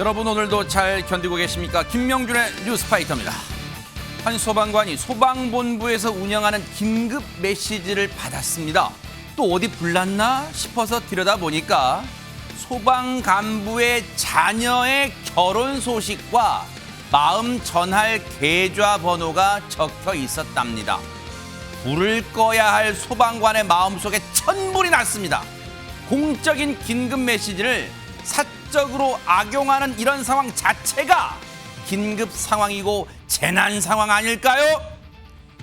여러분 오늘도 잘 견디고 계십니까? 김명준의 뉴스파이터입니다. 한 소방관이 소방본부에서 운영하는 긴급 메시지를 받았습니다. 또 어디 불났나 싶어서 들여다보니까 소방 간부의 자녀의 결혼 소식과 마음 전할 계좌번호가 적혀 있었답니다. 불을 꺼야 할 소방관의 마음속에 천불이 났습니다. 공적인 긴급 메시지를 사적으로 악용하는 이런 상황 자체가 긴급 상황이고 재난 상황 아닐까요?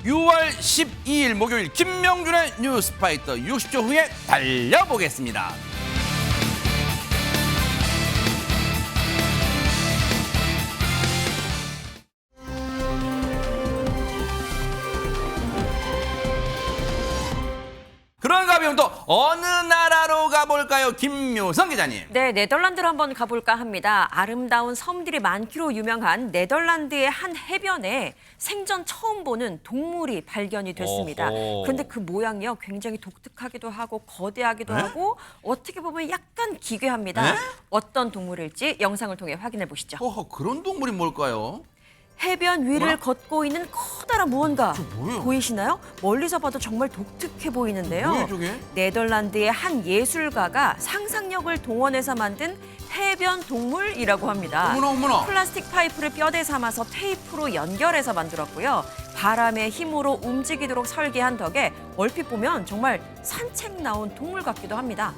6월 12일 목요일 김명준의 뉴스파이터 60초 후에 달려보겠습니다. 그런가 하면 또 어느 나라로 가볼까요? 김묘성 기자님. 네, 네덜란드로 한번 가볼까 합니다. 아름다운 섬들이 많기로 유명한 네덜란드의 한 해변에 생전 처음 보는 동물이 발견이 됐습니다. 그런데 그 모양이요, 굉장히 독특하기도 하고 거대하기도 하고 어떻게 보면 약간 기괴합니다. 어떤 동물일지 영상을 통해 확인해 보시죠. 그런 동물이 뭘까요? 해변 위를 걷고 있는 커다란 무언가 뭐예요? 보이시나요? 멀리서 봐도 정말 독특해 보이는데요. 뭐예요, 저게? 네덜란드의 한 예술가가 상상력을 동원해서 만든 해변 동물이라고 합니다. 어머나. 플라스틱 파이프를 뼈대 삼아서 테이프로 연결해서 만들었고요. 바람의 힘으로 움직이도록 설계한 덕에 얼핏 보면 정말 산책 나온 동물 같기도 합니다.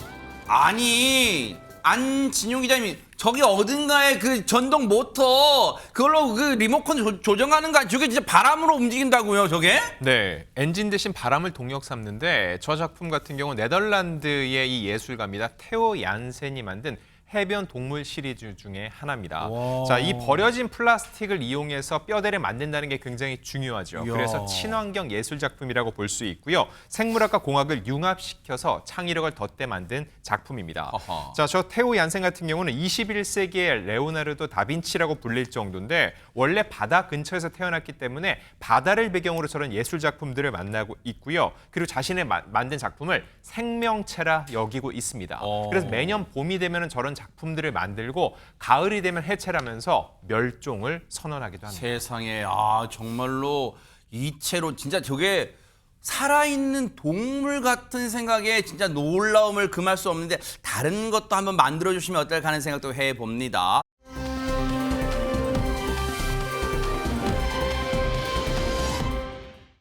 아니, 안진용 기자님이 저기 어딘가에 그 전동 모터 그걸로 그 리모컨 조정하는 거 저게 진짜 바람으로 움직인다고요, 저게? 네, 엔진 대신 바람을 동력 삼는데 저 작품 같은 경우는 네덜란드의 이 예술가입니다. 테오 얀센이 만든 해변 동물 시리즈 중에 하나입니다. 자, 이 버려진 플라스틱을 이용해서 뼈대를 만든다는 게 굉장히 중요하죠. 이야. 그래서 친환경 예술 작품이라고 볼 수 있고요. 생물학과 공학을 융합시켜서 창의력을 덧대 만든 작품입니다. 아하. 자, 저 테오 얀센 같은 경우는 21세기의 레오나르도 다빈치라고 불릴 정도인데 원래 바다 근처에서 태어났기 때문에 바다를 배경으로 저런 예술 작품들을 만나고 있고요. 그리고 자신의 만든 작품을 생명체라 여기고 있습니다. 그래서 매년 봄이 되면 저런 작품들을 만들고 가을이 되면 해체를 하면서 멸종을 선언하기도 합니다. 세상에, 정말로 이채로 진짜 저게 살아있는 동물 같은 생각에 진짜 놀라움을 금할 수 없는데 다른 것도 한번 만들어주시면 어떨까 하는 생각도 해봅니다.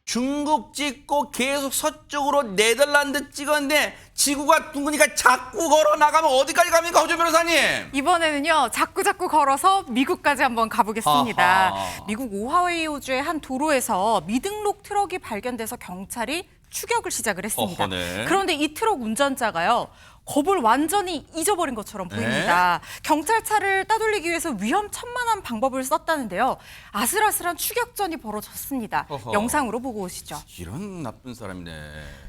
중국 찍고 계속 서쪽으로 네덜란드 찍었는데 지구가 둥그니까 자꾸 걸어 나가면 어디까지 갑니까, 허준 변호사님? 이번에는요, 자꾸 걸어서 미국까지 한번 가보겠습니다. 아하. 미국 오하이오주의 한 도로에서 미등록 트럭이 발견돼서 경찰이 추격을 시작을 했습니다. 네. 그런데 이 트럭 운전자가요, 겁을 완전히 잊어버린 것처럼 보입니다. 경찰차를 따돌리기 위해서 위험천만한 방법을 썼다는데요. 아슬아슬한 추격전이 벌어졌습니다. 영상으로 보고 오시죠. 이런 나쁜 사람이네.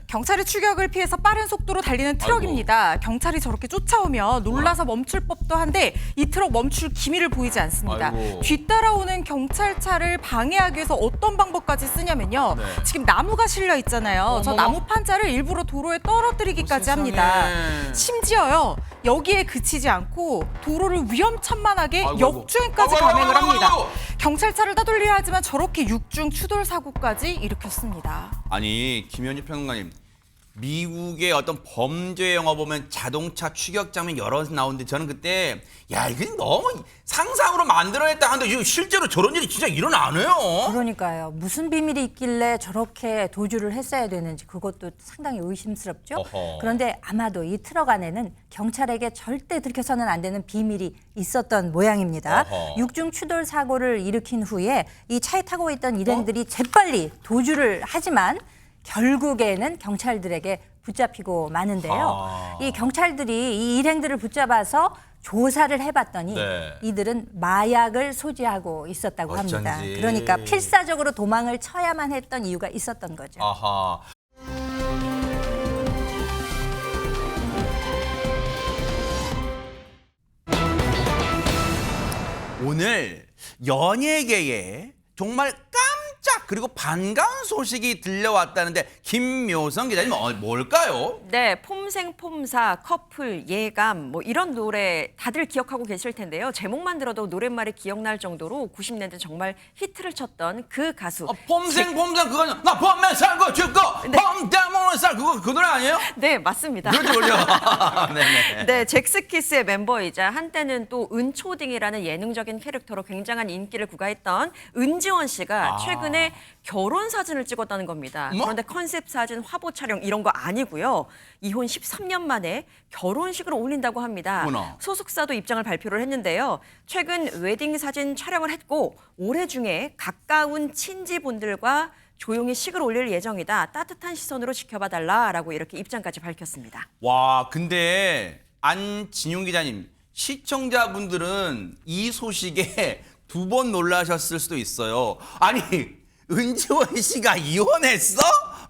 경찰의 추격을 피해서 빠른 속도로 달리는 트럭입니다. 경찰이 저렇게 쫓아오면 놀라서 멈출 법도 한데 이 트럭 멈출 기미를 보이지 않습니다. 아이고. 뒤따라오는 경찰차를 방해하기 위해서 어떤 방법까지 쓰냐면요. 지금 나무가 실려 있잖아요. 저 나무 판자를 일부러 도로에 떨어뜨리기까지 합니다. 심지어요, 여기에 그치지 않고 도로를 위험천만하게 역주행까지 감행을 합니다. 경찰차를 따돌리려 하지만 저렇게 육중 추돌 사고까지 일으켰습니다. 아니, 김현희 평론가님, 미국의 어떤 범죄 영화 보면 자동차 추격 장면 여러 번 나오는데 저는 그때 이게 너무 상상으로 만들어냈다 하는데 이거 실제로 저런 일이 진짜 일어나네요. 그러니까요. 무슨 비밀이 있길래 저렇게 도주를 했어야 되는지 그것도 상당히 의심스럽죠. 그런데 아마도 이 트럭 안에는 경찰에게 절대 들켜서는 안 되는 비밀이 있었던 모양입니다. 육중 추돌 사고를 일으킨 후에 이 차에 타고 있던 일행들이 재빨리 도주를 하지만 결국에는 경찰들에게 붙잡히고 마는데요. 이 경찰들이 이 일행들을 붙잡아서 조사를 해봤더니 이들은 마약을 소지하고 있었다고 합니다. 그러니까 필사적으로 도망을 쳐야만 했던 이유가 있었던 거죠. 오늘 연예계에 정말 깜짝 그리고 반가운 소식이 들려왔다는데 김묘성 기자님 뭘까요? 네, 폼생폼사, 커플, 예감 뭐 이런 노래 다들 기억하고 계실 텐데요. 제목만 들어도 노랫말이 기억날 정도로 90년대 정말 히트를 쳤던 그 가수. 폼생폼사 그거는 나 폼만 살고 죽고 폼 때문에 살 그거 그 노래 아니에요? 네, 맞습니다. 그렇게 올려. 네네. 네, 잭스키스의 멤버이자 한때는 또 은초딩이라는 예능적인 캐릭터로 굉장한 인기를 구가했던 은지원 씨가 최근에 결혼 사진을 찍었다는 겁니다. 뭐? 그런데 컨셉 사진, 화보 촬영 이런 거 아니고요. 이혼 13년 만에 결혼식을 올린다고 합니다. 어머나. 소속사도 입장을 발표를 했는데요. 최근 웨딩 사진 촬영을 했고 올해 중에 가까운 친지분들과 조용히 식을 올릴 예정이다. 따뜻한 시선으로 지켜봐 달라라고 이렇게 입장까지 밝혔습니다. 와, 근데 안진용 기자님, 시청자분들은 이 소식에 2번 놀라셨을 수도 있어요. 아니, 은지원 씨가 이혼했어?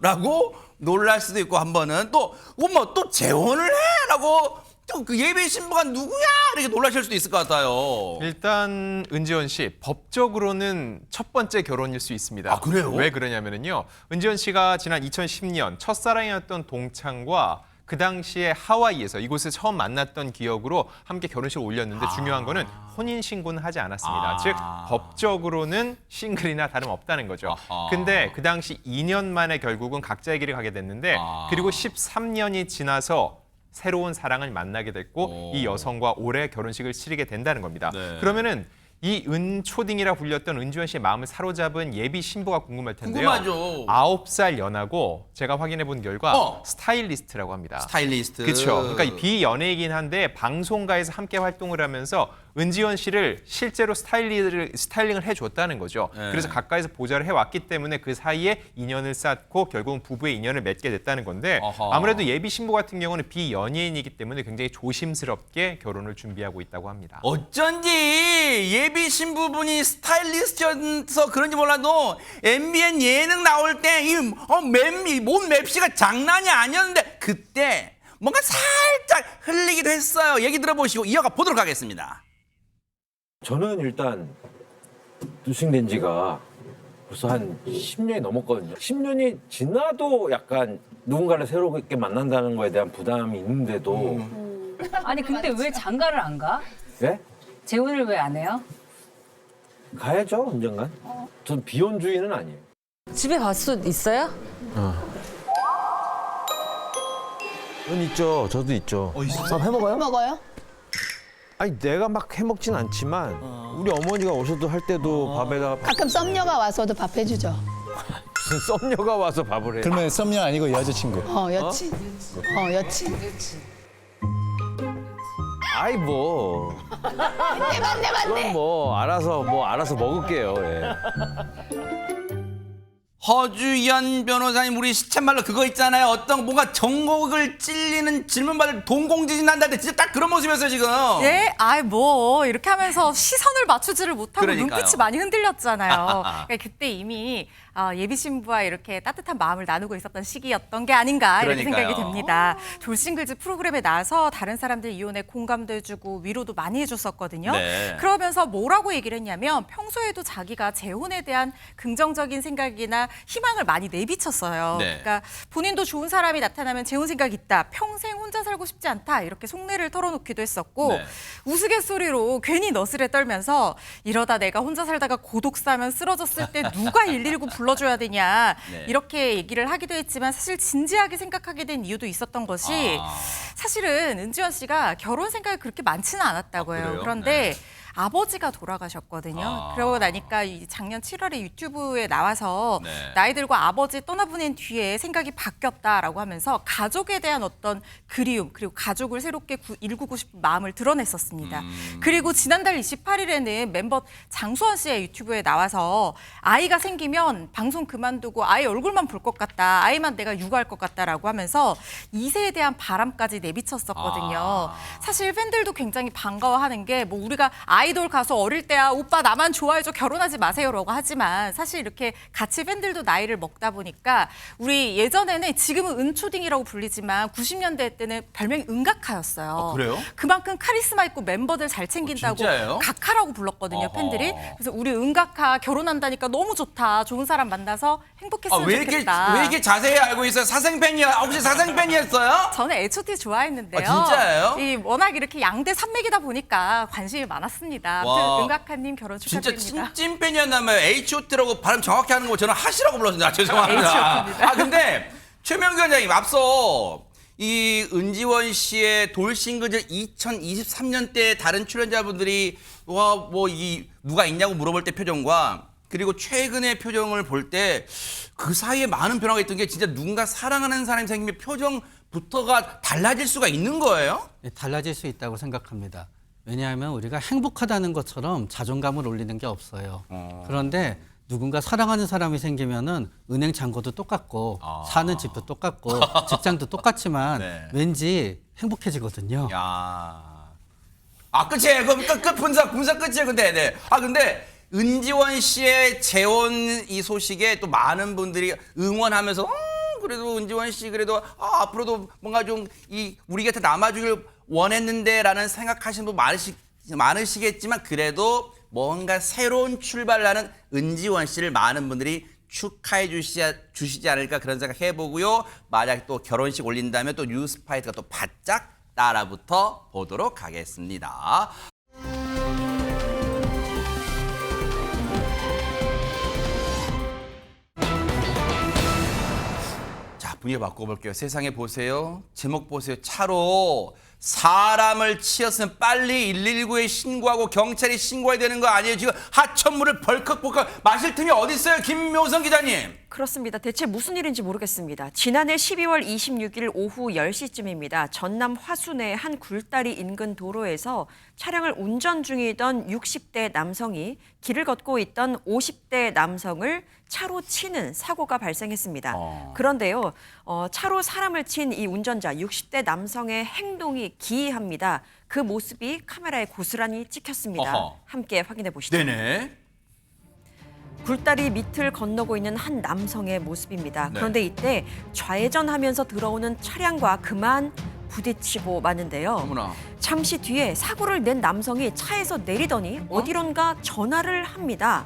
라고 놀랄 수도 있고 한 번은 또 어머 또 재혼을 해? 라고 또 그 예비 신부가 누구야? 이렇게 놀라실 수도 있을 것 같아요. 일단 은지원 씨 법적으로는 첫 번째 결혼일 수 있습니다. 아, 그래요? 왜 그러냐면요. 은지원 씨가 지난 2010년 첫사랑이었던 동창과 그 당시에 하와이에서 이곳에 처음 만났던 기억으로 함께 결혼식을 올렸는데 중요한 거는 혼인 신고는 하지 않았습니다. 즉 법적으로는 싱글이나 다름없다는 거죠. 아하. 근데 그 당시 2년 만에 결국은 각자의 길을 가게 됐는데 그리고 13년이 지나서 새로운 사랑을 만나게 됐고 이 여성과 올해 결혼식을 치르게 된다는 겁니다. 네. 그러면은 이 은초딩이라 불렸던 은지원 씨의 마음을 사로잡은 예비 신부가 궁금할 텐데요. 궁금하죠. 9살 연하고 제가 확인해 본 결과 어. 스타일리스트라고 합니다. 스타일리스트. 그렇죠. 그러니까 이 비연예이긴 한데 방송가에서 함께 활동을 하면서 은지원 씨를 실제로 스타일링을 해줬다는 거죠. 네. 그래서 가까이서 보좌를 해왔기 때문에 그 사이에 인연을 쌓고 결국은 부부의 인연을 맺게 됐다는 건데 어허. 아무래도 예비 신부 같은 경우는 비연예인이기 때문에 굉장히 조심스럽게 결혼을 준비하고 있다고 합니다. 어쩐지 예비 신부분이 스타일리스트여서 그런지 몰라도 MBN 예능 나올 때이몸 맵시가 장난이 아니었는데 그때 뭔가 살짝 흘리기도 했어요. 얘기 들어보시고 이어가 보도록 하겠습니다. 저는 일단 누싱된 지가 벌써 한 10년이 넘었거든요. 10년이 지나도 약간 누군가를 새롭게 만난다는 거에 대한 부담이 있는데도 아니 근데 왜 장가를 안 가? 예? 재혼을 왜 안 해요? 가야죠 언젠간. 전 비혼주의는 아니에요. 집에 갈 수 있어요? 은 있죠. 저도 있죠. 밥 해먹어요? 먹어요? 아니 내가 막 해먹진 않지만 우리 어머니가 오셔도 할 때도 밥에다가 가끔 썸녀가 와서도 밥 해주죠. 무슨 썸녀가 와서 밥을 해. 그러면 썸녀 아니고 여자친구. 여친. 여친. 아이 뭐. 맞네. 그럼 뭐 알아서 먹을게요. 예. 허주연 변호사님 우리 시쳇말로 그거 있잖아요. 어떤 뭔가 전곡을 찔리는 질문받을 동공지진 난다는데 진짜 딱 그런 모습이었어요 지금. 예, 뭐 이렇게 하면서 시선을 맞추지를 못하고 그러니까요. 눈빛이 많이 흔들렸잖아요. 그러니까 그때 이미 예비 신부와 이렇게 따뜻한 마음을 나누고 있었던 시기였던 게 아닌가 이렇게 그러니까요. 생각이 됩니다. 돌싱글즈 프로그램에 나와서 다른 사람들 이혼에 공감도 해주고 위로도 많이 해줬었거든요. 네. 그러면서 뭐라고 얘기를 했냐면 평소에도 자기가 재혼에 대한 긍정적인 생각이나 희망을 많이 내비쳤어요. 네. 그러니까 본인도 좋은 사람이 나타나면 재혼 생각 있다. 평생 혼자 살고 싶지 않다. 이렇게 속내를 털어놓기도 했었고 네. 우스갯소리로 괜히 너스레 떨면서 이러다 내가 혼자 살다가 고독사면 쓰러졌을 때 누가 119 불러줘야 되냐. 네. 이렇게 얘기를 하기도 했지만 사실 진지하게 생각하게 된 이유도 있었던 것이 사실은 은지원 씨가 결혼 생각이 그렇게 많지는 않았다고 해요. 그래요? 그런데 네. 아버지가 돌아가셨거든요. 그러고 나니까 작년 7월에 유튜브에 나와서 네. 나이 들고 아버지 떠나보낸 뒤에 생각이 바뀌었다라고 하면서 가족에 대한 어떤 그리움 그리고 가족을 새롭게 일구고 싶은 마음을 드러냈었습니다. 그리고 지난달 28일에는 멤버 장수원 씨의 유튜브에 나와서 아이가 생기면 방송 그만두고 아이 얼굴만 볼 것 같다. 아이만 내가 육아할 것 같다라고 하면서 2세에 대한 바람까지 내비쳤었거든요. 사실 팬들도 굉장히 반가워하는 게 뭐 우리가 아이 아이돌 가수 어릴 때야 오빠 나만 좋아해줘 결혼하지 마세요라고 하지만 사실 이렇게 같이 팬들도 나이를 먹다 보니까 우리 예전에는 지금은 은초딩이라고 불리지만 90년대 때는 별명이 은각하였어요. 그래요? 그만큼 카리스마 있고 멤버들 잘 챙긴다고 진짜예요? 각하라고 불렀거든요, 팬들이. 그래서 우리 은각하 결혼한다니까 너무 좋다. 좋은 사람 만나서 행복했으면 좋겠다. 왜 이렇게 자세히 알고 있어요? 사생팬이야? 혹시 사생팬이었어요? 저는 H.O.T 좋아했는데요. 아, 진짜예요? 이 워낙 이렇게 양대 산맥이다 보니까 관심이 많았습니다. 와. 아무튼 은각하님 결혼 진짜 축하드립니다. 찐팬이었나봐요. H.O.T라고 발음 정확히 하는 거 저는 하시라고 불렀습니다. 죄송합니다. H.O.T입니다. 근데 최명규 원장님 앞서 이 은지원 씨의 돌싱글즈 2023년 때 다른 출연자분들이 누가 있냐고 물어볼 때 표정과 그리고 최근의 표정을 볼 때 그 사이에 많은 변화가 있던 게 진짜 누군가 사랑하는 사람이 생기면 표정부터가 달라질 수가 있는 거예요? 네, 달라질 수 있다고 생각합니다. 왜냐하면 우리가 행복하다는 것처럼 자존감을 올리는 게 없어요. 그런데 누군가 사랑하는 사람이 생기면은 은행 잔고도 똑같고 사는 집도 똑같고 직장도 똑같지만 네. 왠지 행복해지거든요. 야, 끝이에요. 그럼 끝 분석 끝이에요. 근데 네. 근데 은지원 씨의 재혼 이 소식에 또 많은 분들이 응원하면서 그래도 은지원 씨 그래도 앞으로도 뭔가 좀 우리 곁에 남아주길 원했는데라는 생각하시는 분 많으시겠지만 그래도 뭔가 새로운 출발을 하는 은지원 씨를 많은 분들이 축하해 주시지 않을까 그런 생각 해보고요. 만약 또 결혼식 올린다면 또 뉴스파이트가 또 바짝 따라붙어 보도록 하겠습니다. 자, 분위기 바꿔볼게요. 세상에 보세요. 제목 보세요. 차로 사람을 치었으면 빨리 119에 신고하고 경찰이 신고해야 되는 거 아니에요? 지금 하천물을 벌컥벌컥 마실 틈이 어디 있어요? 김묘성 기자님. 그렇습니다. 대체 무슨 일인지 모르겠습니다. 지난해 12월 26일 오후 10시쯤입니다. 전남 화순의 한 굴다리 인근 도로에서 차량을 운전 중이던 60대 남성이 길을 걷고 있던 50대 남성을 차로 치는 사고가 발생했습니다. 그런데요, 차로 사람을 친 이 운전자 60대 남성의 행동이 기이합니다. 그 모습이 카메라에 고스란히 찍혔습니다. 어허. 함께 확인해 보시죠. 네네. 굴다리 밑을 건너고 있는 한 남성의 모습입니다. 네. 그런데 이때 좌회전하면서 들어오는 차량과 그만 부딪히고 마는데요. 어머나. 잠시 뒤에 사고를 낸 남성이 차에서 내리더니 어디론가 전화를 합니다.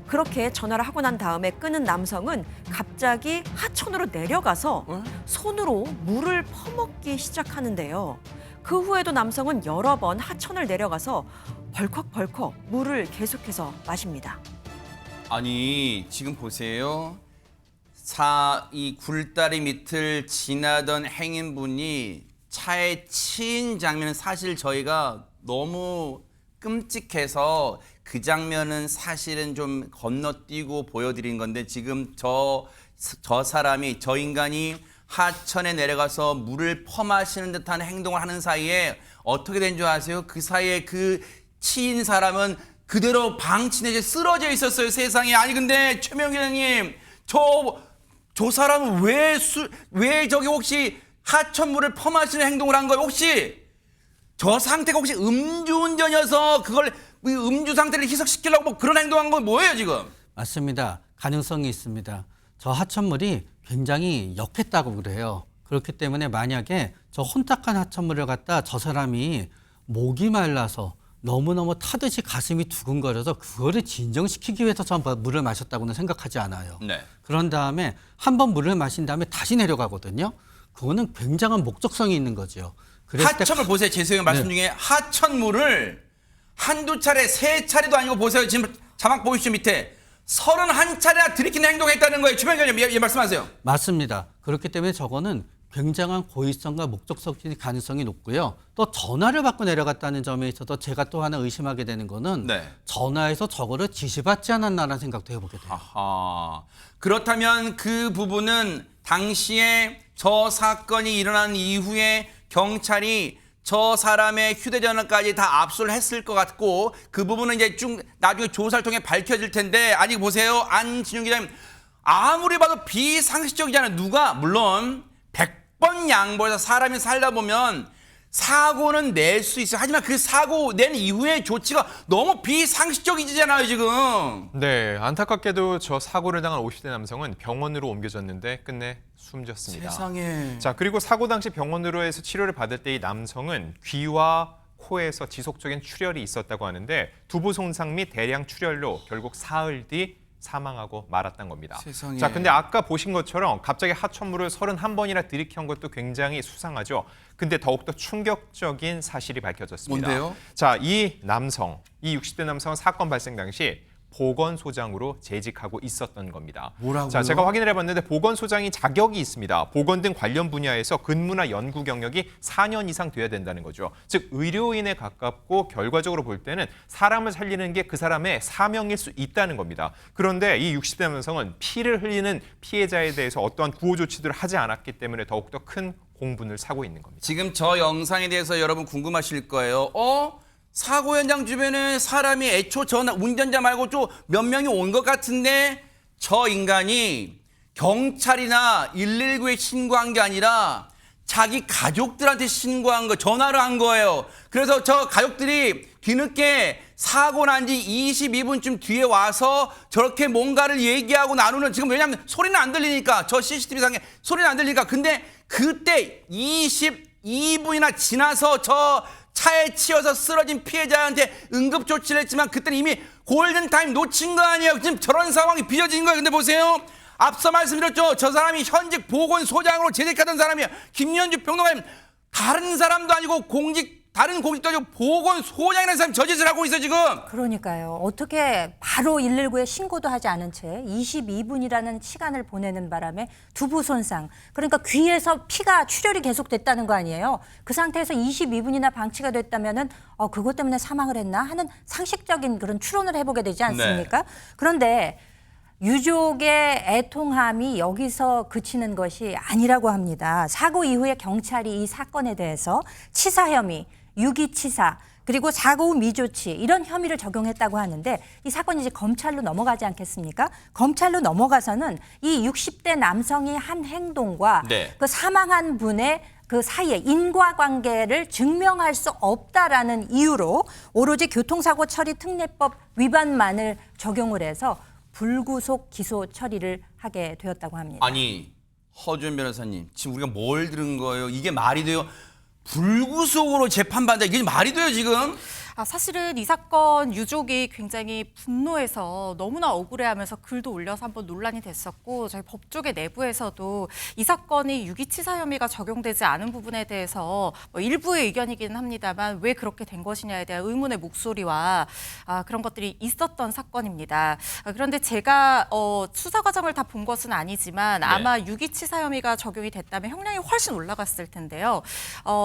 그렇게 전화를 하고 난 다음에 끄는 남성은 갑자기 하천으로 내려가서 손으로 물을 퍼먹기 시작하는데요. 그 후에도 남성은 여러 번 하천을 내려가서 벌컥벌컥 물을 계속해서 마십니다. 아니 지금 보세요. 이 굴다리 밑을 지나던 행인분이 차에 치인 장면은 사실 저희가 너무 끔찍해서 그 장면은 사실은 좀 건너뛰고 보여드린 건데 지금 저 사람이 저 인간이 하천에 내려가서 물을 퍼마시는 듯한 행동을 하는 사이에 어떻게 된 줄 아세요? 그 사이에 그 치인 사람은 그대로 방치내져 쓰러져 있었어요. 세상에. 아니 근데 최명기 형님 저 사람은 왜 저기 혹시 하천물을 퍼마시는 행동을 한 거예요? 혹시 저 상태가 혹시 음주운전이어서 그걸 음주 상태를 희석시키려고 뭐 그런 행동한 건 뭐예요 지금? 맞습니다. 가능성이 있습니다. 저 하천물이 굉장히 역했다고 그래요. 그렇기 때문에 만약에 저 혼탁한 하천물을 갖다 저 사람이 목이 말라서 너무너무 타듯이 가슴이 두근거려서 그거를 진정시키기 위해서 저 물을 마셨다고는 생각하지 않아요. 네. 그런 다음에 한 번 물을 마신 다음에 다시 내려가거든요. 그거는 굉장한 목적성이 있는 거죠. 그랬을 때 하천물 보세요. 재수형 말씀 중에 하천물을 한두 차례, 세 차례도 아니고 보세요. 지금 자막 보이시죠 밑에 31차례나 들이키는 행동했다는 거예요. 최명기 형님 예, 말씀하세요. 맞습니다. 그렇기 때문에 저거는 굉장한 고의성과 목적성이 가능성이 높고요. 또 전화를 받고 내려갔다는 점에 있어서 제가 또 하나 의심하게 되는 거는 네. 전화에서 저거를 지시받지 않았나라는 생각도 해보게 돼요. 아하. 그렇다면 그 부분은 당시에 저 사건이 일어난 이후에 경찰이 저 사람의 휴대전화까지 다 압수를 했을 것 같고 그 부분은 이제 쭉 나중에 조사를 통해 밝혀질 텐데 아니 보세요. 안진용 기자님 아무리 봐도 비상식적이잖아요. 누가 물론 100번 양보해서 사람이 살다 보면 사고는 낼 수 있어요. 하지만 그 사고 낸 이후의 조치가 너무 비상식적이잖아요, 지금. 네, 안타깝게도 저 사고를 당한 50대 남성은 병원으로 옮겨졌는데 끝내 숨졌습니다. 세상에. 자, 그리고 사고 당시 병원으로 해서 치료를 받을 때 이 남성은 귀와 코에서 지속적인 출혈이 있었다고 하는데 두부 손상 및 대량 출혈로 결국 사흘 뒤 사망하고 말았던 겁니다. 세상에. 자, 근데 아까 보신 것처럼 갑자기 하천물을 31번이나 들이켜온 것도 굉장히 수상하죠. 근데 더욱더 충격적인 사실이 밝혀졌습니다. 뭔데요? 자, 이 남성, 이 60대 남성은 사건 발생 당시 보건소장으로 재직하고 있었던 겁니다. 뭐라고요? 자, 제가 확인을 해봤는데 보건소장이 자격이 있습니다. 보건 등 관련 분야에서 근무나 연구 경력이 4년 이상 돼야 된다는 거죠. 즉 의료인에 가깝고 결과적으로 볼 때는 사람을 살리는 게 그 사람의 사명일 수 있다는 겁니다. 그런데 이 60대 남성은 피를 흘리는 피해자에 대해서 어떠한 구호 조치들을 하지 않았기 때문에 더욱더 큰 공분을 사고 있는 겁니다. 지금 저 영상에 대해서 여러분 궁금하실 거예요. 사고 현장 주변에 사람이 애초 운전자 말고 좀 몇 명이 온 것 같은데 저 인간이 경찰이나 119에 신고한 게 아니라 자기 가족들한테 신고한 거, 전화를 한 거예요. 그래서 저 가족들이 뒤늦게 사고 난 지 22분쯤 뒤에 와서 저렇게 뭔가를 얘기하고 나누는, 지금 왜냐하면 소리는 안 들리니까, 저 CCTV상에 소리는 안 들리니까. 근데 그때 22분이나 지나서 저 차에 치여서 쓰러진 피해자한테 응급조치를 했지만 그때는 이미 골든타임 놓친 거 아니에요. 지금 저런 상황이 빚어진 거예요. 근데 보세요. 앞서 말씀드렸죠. 저 사람이 현직 보건소장으로 재직하던 사람이에요. 김연주 평론가님, 다른 사람도 아니고 다른 공직도 아니고 보건소장이라는 사람이 저 짓을 하고 있어 지금. 그러니까요. 어떻게 바로 119에 신고도 하지 않은 채 22분이라는 시간을 보내는 바람에 두부 손상, 그러니까 귀에서 피가 출혈이 계속됐다는 거 아니에요. 그 상태에서 22분이나 방치가 됐다면은 그것 때문에 사망을 했나 하는 상식적인 그런 추론을 해보게 되지 않습니까? 네. 그런데 유족의 애통함이 여기서 그치는 것이 아니라고 합니다. 사고 이후에 경찰이 이 사건에 대해서 치사 혐의, 유기치사, 그리고 사고 후 미조치 이런 혐의를 적용했다고 하는데 이 사건이 이제 검찰로 넘어가지 않겠습니까? 검찰로 넘어가서는 이 60대 남성이 한 행동과 네. 그 사망한 분의 그 사이에 인과관계를 증명할 수 없다라는 이유로 오로지 교통사고 처리 특례법 위반만을 적용을 해서 불구속 기소 처리를 하게 되었다고 합니다. 아니, 허준 변호사님, 지금 우리가 뭘 들은 거예요? 이게 말이 돼요? 불구속으로 재판받는다, 이게 말이 돼요 지금? 사실은 이 사건 유족이 굉장히 분노해서 너무나 억울해하면서 글도 올려서 한번 논란이 됐었고, 저희 법조계 내부에서도 이 사건이 유기치사 혐의가 적용되지 않은 부분에 대해서 일부의 의견이기는 합니다만 왜 그렇게 된 것이냐에 대한 의문의 목소리와 그런 것들이 있었던 사건입니다. 그런데 제가 수사 과정을 다 본 것은 아니지만 네. 아마 유기치사 혐의가 적용이 됐다면 형량이 훨씬 올라갔을 텐데요.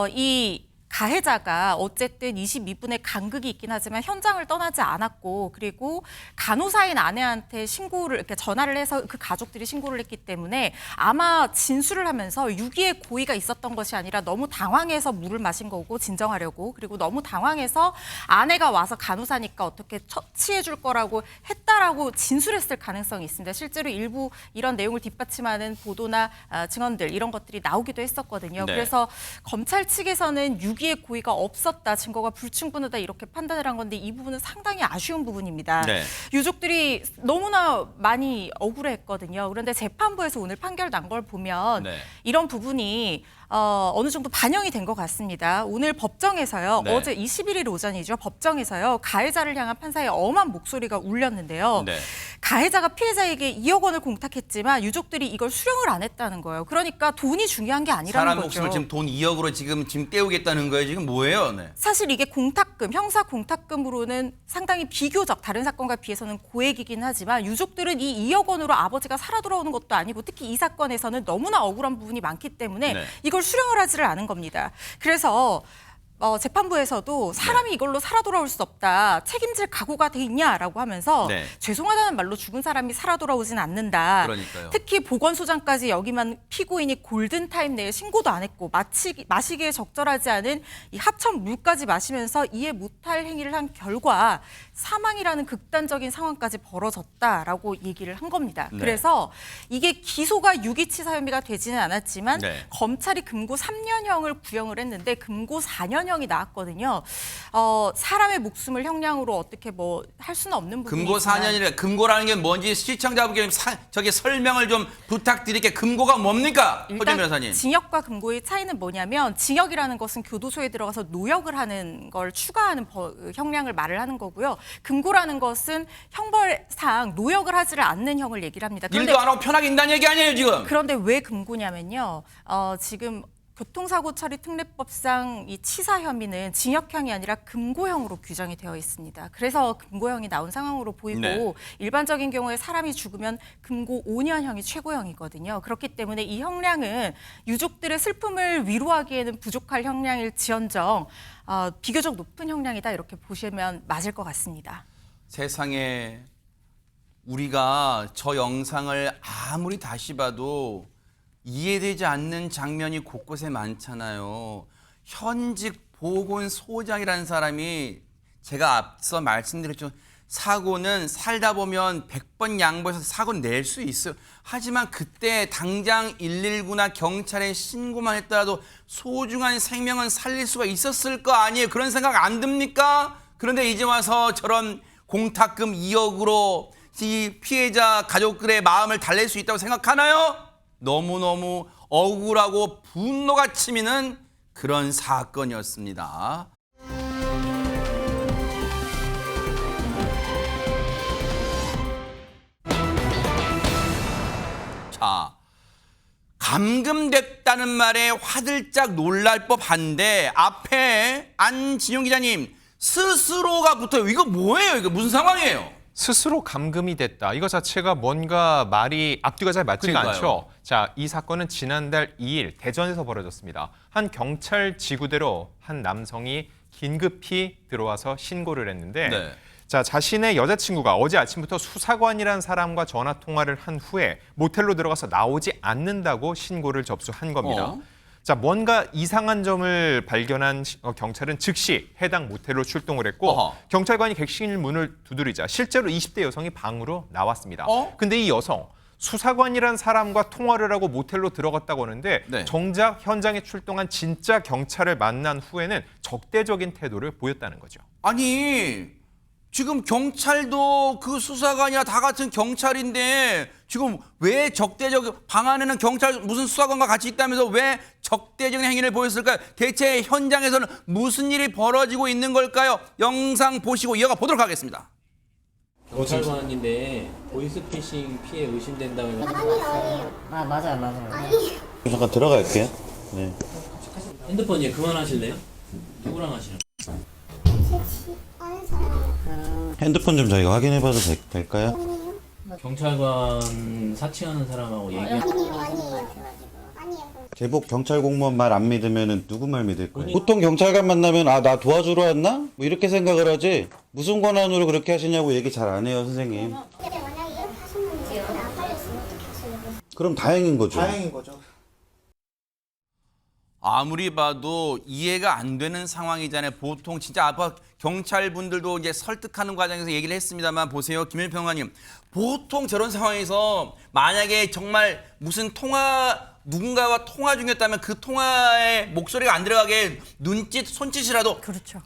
이 가해자가 어쨌든 22분의 간극이 있긴 하지만 현장을 떠나지 않았고, 그리고 간호사인 아내한테 신고를 이렇게 전화를 해서 그 가족들이 신고를 했기 때문에 아마 진술을 하면서 유기의 고의가 있었던 것이 아니라 너무 당황해서 물을 마신 거고, 진정하려고, 그리고 너무 당황해서 아내가 와서 간호사니까 어떻게 처치해 줄 거라고 했다라고 진술했을 가능성이 있습니다. 실제로 일부 이런 내용을 뒷받침하는 보도나 증언들 이런 것들이 나오기도 했었거든요. 네. 그래서 검찰 측에서는 유기의 고의가 없었다, 증거가 불충분하다 이렇게 판단을 한 건데 이 부분은 상당히 아쉬운 부분입니다. 네. 유족들이 너무나 많이 억울해했거든요. 그런데 재판부에서 오늘 판결 난 걸 보면 네. 이런 부분이 어느 정도 반영이 된 것 같습니다. 오늘 법정에서요. 네. 어제 21일 오전이죠. 법정에서요. 가해자를 향한 판사의 엄한 목소리가 울렸는데요. 네. 가해자가 피해자에게 2억 원을 공탁했지만 유족들이 이걸 수령을 안 했다는 거예요. 그러니까 돈이 중요한 게 아니라는 사람 거죠. 목숨을 지금 돈 2억으로 지금 떼우겠다는 거예요. 지금 뭐예요? 네. 사실 이게 공탁금, 형사 공탁금으로는 상당히 비교적 다른 사건과 비해서는 고액이긴 하지만 유족들은 이 2억 원으로 아버지가 살아 돌아오는 것도 아니고 특히 이 사건에서는 너무나 억울한 부분이 많기 때문에 네. 이걸 수령을 하지를 않은 겁니다. 그래서 재판부에서도 사람이 이걸로 살아 돌아올 수 없다, 책임질 각오가 돼 있냐라고 하면서 네. 죄송하다는 말로 죽은 사람이 살아 돌아오진 않는다. 그러니까요. 특히 보건소장까지 여기만 피고인이 골든타임 내에 신고도 안 했고 마시기에 적절하지 않은 이 하천 물까지 마시면서 이해 못할 행위를 한 결과 사망이라는 극단적인 상황까지 벌어졌다라고 얘기를 한 겁니다. 네. 그래서 이게 기소가 유기치사 혐의가 되지는 않았지만 네. 검찰이 금고 3년형을 구형을 했는데 금고 4년형이 나왔거든요. 사람의 목숨을 형량으로 어떻게 뭐 할 수는 없는 부분이 금고 있지만 4년이래. 금고라는 게 뭔지 시청자분께 저기 설명을 좀 부탁드릴게. 금고가 뭡니까? 허준 일단 변호사님. 징역과 금고의 차이는 뭐냐면 징역이라는 것은 교도소에 들어가서 노역을 하는 걸 추가하는 형량을 말을 하는 거고요. 금고라는 것은 형벌상 노역을 하지를 않는 형을 얘기를 합니다. 일도 안 하고 편하게 인다는 얘기 아니에요 지금. 그런데 왜 금고냐면요. 지금 교통사고 처리 특례법상 이 치사 혐의는 징역형이 아니라 금고형으로 규정이 되어 있습니다. 그래서 금고형이 나온 상황으로 보이고 네. 일반적인 경우에 사람이 죽으면 금고 5년형이 최고형이거든요. 그렇기 때문에 이 형량은 유족들의 슬픔을 위로하기에는 부족할 형량일지언정 비교적 높은 형량이다 이렇게 보시면 맞을 것 같습니다. 세상에 우리가 저 영상을 아무리 다시 봐도 이해되지 않는 장면이 곳곳에 많잖아요. 현직 보건소장이라는 사람이 제가 앞서 말씀드렸죠. 사고는 살다 보면 100번 양보해서 사고 낼 수 있어요. 하지만 그때 당장 119나 경찰에 신고만 했더라도 소중한 생명은 살릴 수가 있었을 거 아니에요. 그런 생각 안 듭니까? 그런데 이제 와서 저런 공탁금 2억으로 이 피해자 가족들의 마음을 달랠 수 있다고 생각하나요? 너무너무 억울하고 분노가 치미는 그런 사건이었습니다. 자, 감금됐다는 말에 화들짝 놀랄 법한데 앞에 안진용 기자님 스스로가 붙어요. 이거 뭐예요? 이거 무슨 상황이에요? 스스로 감금이 됐다. 이거 자체가 뭔가 말이 앞뒤가 잘 맞지가 그러니까요. 않죠. 자, 이 사건은 지난달 2일 대전에서 벌어졌습니다. 한 경찰 지구대로 한 남성이 긴급히 들어와서 신고를 했는데 네. 자, 자신의 여자친구가 어제 아침부터 수사관이라는 사람과 전화 통화를 한 후에 모텔로 들어가서 나오지 않는다고 신고를 접수한 겁니다. 자, 뭔가 이상한 점을 발견한 경찰은 즉시 해당 모텔로 출동을 했고 경찰관이 객실 문을 두드리자 실제로 20대 여성이 방으로 나왔습니다. 근데 이 여성 수사관이란 사람과 통화를 하고 모텔로 들어갔다고 하는데 네. 정작 현장에 출동한 진짜 경찰을 만난 후에는 적대적인 태도를 보였다는 거죠. 아니 지금 경찰도 그 수사관이나 다 같은 경찰인데 지금 왜 적대적 방 안에는 경찰 무슨 수사관과 같이 있다면서 왜 적대적인 행위를 보였을까요? 대체 현장에서는 무슨 일이 벌어지고 있는 걸까요? 영상 보시고 이어가 보도록 하겠습니다. 경찰관인데 보이스피싱 피해 의심된다고 해서 아 맞아요. 잠깐 들어갈게요. 네. 핸드폰 이제 그만하실래요? 누구랑 하시는? 핸드폰 좀 저희가 확인해봐도 될까요? 경찰관 사칭하는 사람하고 제복 경찰 공무원 말 안 믿으면 누구 말 믿을 거예요? 보통 경찰관 만나면 나 도와주러 왔나? 뭐 이렇게 생각을 하지 무슨 권한으로 그렇게 하시냐고 얘기 잘 안 해요 선생님. 그럼 다행인 거죠. 아무리 봐도 이해가 안 되는 상황이잖아요. 보통 진짜 아까 경찰분들도 이제 설득하는 과정에서 얘기를 했습니다만 보세요. 김일 평론가님. 보통 저런 상황에서 만약에 정말 무슨 누군가와 통화 중이었다면 그 통화에 목소리가 안 들어가게 눈짓, 손짓이라도 그렇죠.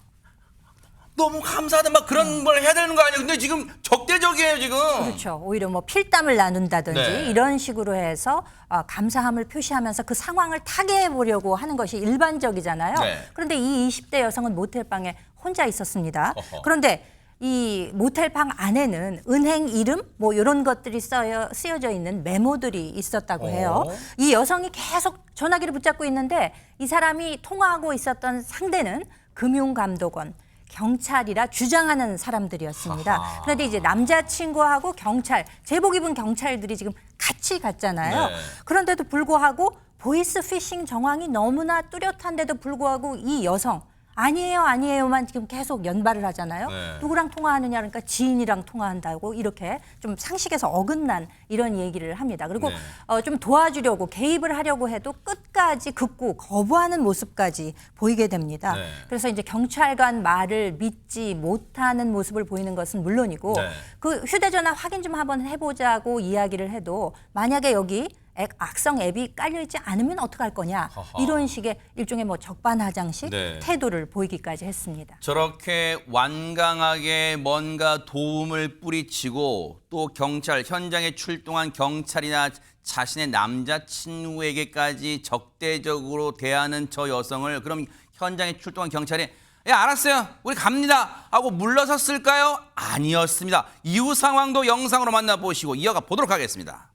너무 감사하다 막 그런 걸 해야 되는 거 아니에요. 근데 지금 적대적이에요 지금. 그렇죠. 오히려 뭐 필담을 나눈다든지 네. 이런 식으로 해서 감사함을 표시하면서 그 상황을 타개해 보려고 하는 것이 일반적이잖아요. 네. 그런데 이 20대 여성은 모텔방에 혼자 있었습니다. 어허. 그런데 이 모텔방 안에는 은행 이름 뭐 이런 것들이 쓰여져 있는 메모들이 있었다고 해요. 이 여성이 계속 전화기를 붙잡고 있는데 이 사람이 통화하고 있었던 상대는 금융감독원, 경찰이라 주장하는 사람들이었습니다. 그런데 이제 남자친구하고 경찰, 제복 입은 경찰들이 지금 같이 갔잖아요. 네. 그런데도 불구하고 보이스 피싱 정황이 너무나 뚜렷한데도 불구하고 이 여성 아니에요, 아니에요만 지금 계속 연발을 하잖아요. 네. 누구랑 통화하느냐 그러니까 지인이랑 통화한다고 이렇게 좀 상식에서 어긋난 이런 얘기를 합니다. 그리고 네. 좀 도와주려고 개입을 하려고 해도 끝까지 긋고 거부하는 모습까지 보이게 됩니다. 네. 그래서 이제 경찰관 말을 믿지 못하는 모습을 보이는 것은 물론이고 네. 그 휴대전화 확인 좀 한번 해보자고 이야기를 해도 만약에 여기 악성 앱이 깔려있지 않으면 어떡할 거냐 하하. 이런 식의 일종의 뭐 적반하장식 네. 태도를 보이기까지 했습니다. 저렇게 완강하게 뭔가 도움을 뿌리치고 또 경찰 현장에 출동한 경찰이나 자신의 남자친구에게까지 적대적으로 대하는 저 여성을 그럼 현장에 출동한 경찰이 알았어요 우리 갑니다 하고 물러섰을까요? 아니었습니다. 이후 상황도 영상으로 만나보시고 이어가 보도록 하겠습니다.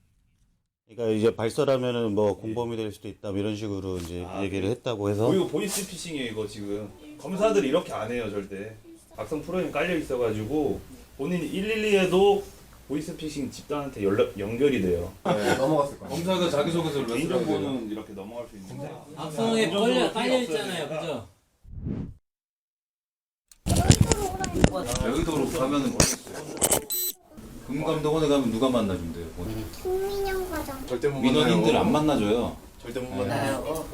그러니까 이제 발설하면은 뭐 공범이 될 수도 있다 뭐 이런 식으로 이제 얘기를 했다고 해서. 이거 보이스 피싱이에요 이거 지금. 검사들이 이렇게 안 해요 절대. 악성 프로그램이 깔려 있어가지고 본인이 112에도 보이스 피싱 집단한테 연결이 돼요. 넘어갔을 거예요. 검사가 자기소개서를 개인정보는 이렇게 넘어갈 수 있는데. 악성에 깔려 있잖아요, 그죠? 여의도로 가면은 모르겠어요. 금감독원에 가면 누가 만나준대요? 국민형 과장. 절대 못 만나요. 민원인들 안 만나줘요. 절대 못 만나요.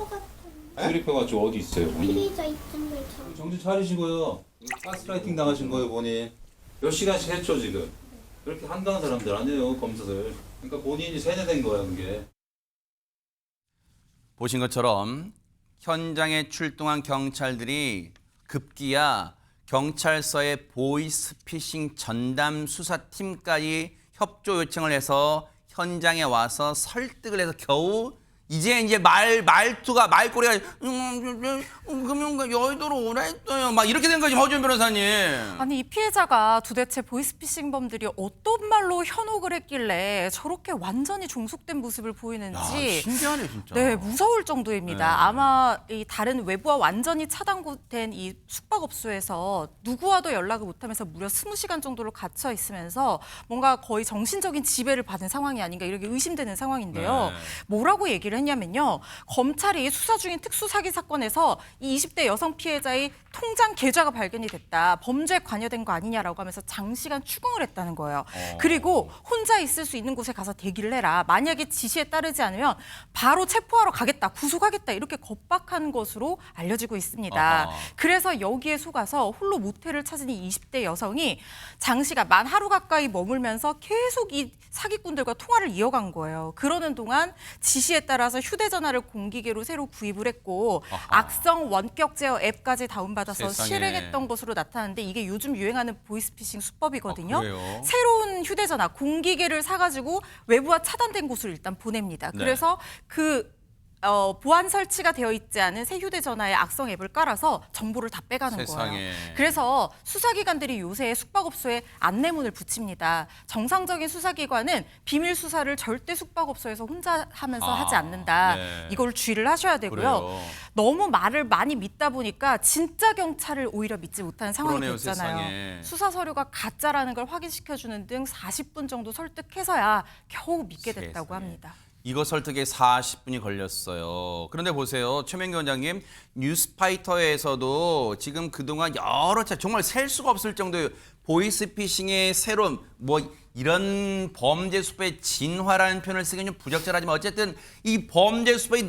수리표가 저 어디 있어요? 피해자 입장을 참. 정신 차리시고요. 가스라이팅 당하신 거예요, 본인. 몇 시간씩 했죠, 지금. 그렇게 한가한 사람들 아니에요, 검사들. 그러니까 본인이 세뇌된 거야, 그게. 보신 것처럼 현장에 출동한 경찰들이 급기야 경찰서의 보이스피싱 전담 수사팀까지 협조 요청을 해서 현장에 와서 설득을 해서 겨우 이제 말투가 말꼬리가 금융가 여의도로 오라 했어요. 막 이렇게 된 거지 허준 변호사님. 아니 이 피해자가 도대체 보이스피싱범들이 어떤 말로 현혹을 했길래 저렇게 완전히 종속된 모습을 보이는지 야, 신기하네 진짜. 네, 무서울 정도입니다. 네. 아마 이 다른 외부와 완전히 차단된 이 숙박업소에서 누구와도 연락을 못하면서 무려 20시간 정도를 gat혀 있으면서 뭔가 거의 정신적인 지배를 받은 상황이 아닌가 이렇게 의심되는 상황인데요. 네. 뭐라고 얘기를 했냐면요. 검찰이 수사 중인 특수사기 사건에서 이 20대 여성 피해자의 통장 계좌가 발견이 됐다. 범죄에 관여된 거 아니냐라고 하면서 장시간 추궁을 했다는 거예요. 그리고 혼자 있을 수 있는 곳에 가서 대기를 해라. 만약에 지시에 따르지 않으면 바로 체포하러 가겠다. 구속하겠다. 이렇게 겁박한 것으로 알려지고 있습니다. 아하. 그래서 여기에 속아서 홀로 모텔을 찾은 이 20대 여성이 장시간 만 하루 가까이 머물면서 계속 이 사기꾼들과 통화를 이어간 거예요. 그러는 동안 지시에 따라서 휴대전화를 공기계로 새로 구입을 했고 아하. 악성 원격 제어 앱까지 다운받아서 세상에. 실행했던 것으로 나타나는데 이게 요즘 유행하는 보이스피싱 수법이거든요. 아, 그래요? 새로운 휴대전화 공기계를 사가지고 외부와 차단된 곳으로 일단 보냅니다. 네. 그래서 그 보안 설치가 되어 있지 않은 새 휴대전화에 악성 앱을 깔아서 정보를 다 빼가는 세상에. 거예요. 그래서 수사기관들이 요새 숙박업소에 안내문을 붙입니다. 정상적인 수사기관은 비밀 수사를 절대 숙박업소에서 혼자 하면서 하지 않는다. 네. 이걸 주의를 하셔야 되고요. 그래요. 너무 말을 많이 믿다 보니까 진짜 경찰을 오히려 믿지 못하는 상황이 그러네요, 됐잖아요. 세상에. 수사 서류가 가짜라는 걸 확인시켜주는 등 40분 정도 설득해서야 겨우 믿게 됐다고 세상에. 합니다. 이거 설득에 40분이 걸렸어요. 그런데 보세요. 최명기 원장님, 뉴스파이터에서도 지금 그동안 여러 차례 정말 셀 수가 없을 정도의 보이스피싱의 새로운 이런 범죄 수법의 진화라는 표현을 쓰기는 좀 부적절하지만 어쨌든 이 범죄 수법이